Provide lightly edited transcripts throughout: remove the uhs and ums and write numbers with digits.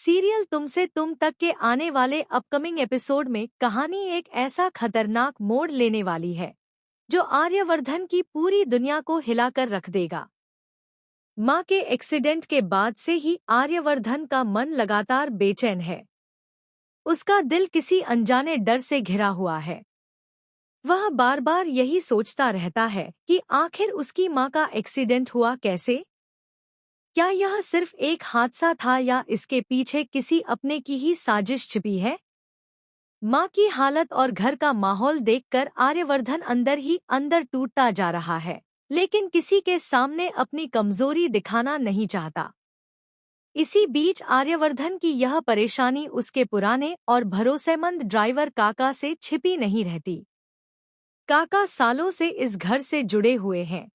Serial तुमसे तुम तक के आने वाले अपकमिंग एपिसोड में कहानी एक ऐसा खतरनाक मोड़ लेने वाली है जो आर्यवर्धन की पूरी दुनिया को हिलाकर रख देगा। मां के एक्सीडेंट के बाद से ही आर्यवर्धन का मन लगातार बेचैन है। उसका दिल किसी अनजाने डर से घिरा हुआ है। वह बार बार यही सोचता रहता है कि आखिर उसकी मां का एक्सीडेंट हुआ कैसे। क्या यह सिर्फ एक हादसा था या इसके पीछे किसी अपने की ही साजिश छिपी है। मां की हालत और घर का माहौल देखकर आर्यवर्धन अंदर ही अंदर टूटता जा रहा है, लेकिन किसी के सामने अपनी कमजोरी दिखाना नहीं चाहता। इसी बीच आर्यवर्धन की यह परेशानी उसके पुराने और भरोसेमंद ड्राइवर काका से छिपी नहीं रहती। काका सालों से इस घर से जुड़े हुए हैं।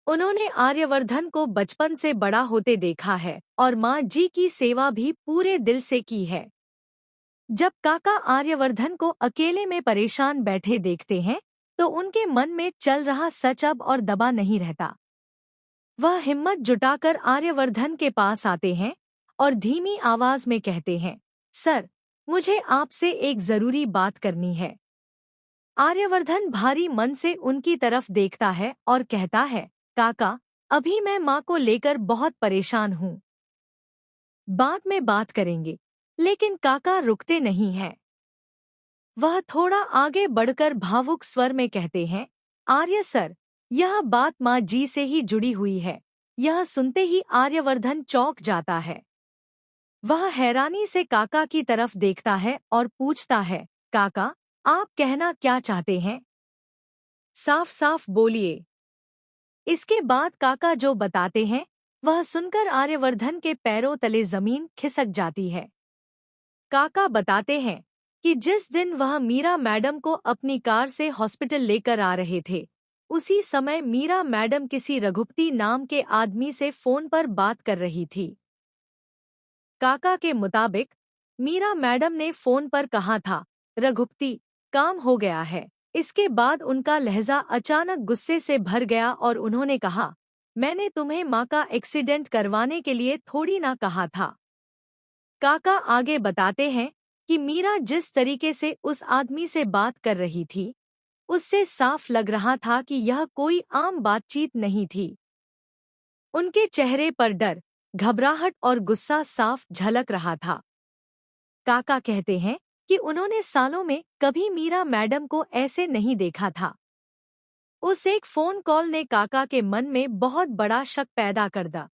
उन्होंने आर्यवर्धन को बचपन से बड़ा होते देखा है और मां जी की सेवा भी पूरे दिल से की है। जब काका आर्यवर्धन को अकेले में परेशान बैठे देखते हैं तो उनके मन में चल रहा सच अब और दबा नहीं रहता। वह हिम्मत जुटाकर आर्यवर्धन के पास आते हैं और धीमी आवाज में कहते हैं, सर, मुझे आपसे एक जरूरी बात करनी है। आर्यवर्धन भारी मन से उनकी तरफ देखता है और कहता है, काका, अभी मैं मां को लेकर बहुत परेशान हूँ। बाद में बात करेंगे। लेकिन काका रुकते नहीं हैं। वह थोड़ा आगे बढ़कर भावुक स्वर में कहते हैं, आर्य सर, यह बात मां जी से ही जुड़ी हुई है। यह सुनते ही आर्यवर्धन चौंक जाता है। वह हैरानी से काका की तरफ देखता है और पूछता है, काका, आप कहना क्या चाहते हैं? साफ साफ बोलिए। इसके बाद काका जो बताते हैं वह सुनकर आर्यवर्धन के पैरों तले जमीन खिसक जाती है। काका बताते हैं कि जिस दिन वह मीरा मैडम को अपनी कार से हॉस्पिटल लेकर आ रहे थे, उसी समय मीरा मैडम किसी रघुपति नाम के आदमी से फोन पर बात कर रही थी। काका के मुताबिक मीरा मैडम ने फोन पर कहा था, रघुपति, काम हो गया है। इसके बाद उनका लहजा अचानक गुस्से से भर गया और उन्होंने कहा, मैंने तुम्हें मां का एक्सीडेंट करवाने के लिए थोड़ी ना कहा था। काका आगे बताते हैं कि मीरा जिस तरीके से उस आदमी से बात कर रही थी, उससे साफ लग रहा था कि यह कोई आम बातचीत नहीं थी। उनके चेहरे पर डर, घबराहट और गुस्सा साफ झलक रहा था। काका कहते हैं कि उन्होंने सालों में कभी मीरा मैडम को ऐसे नहीं देखा था। उस एक फोन कॉल ने काका के मन में बहुत बड़ा शक पैदा कर दिया।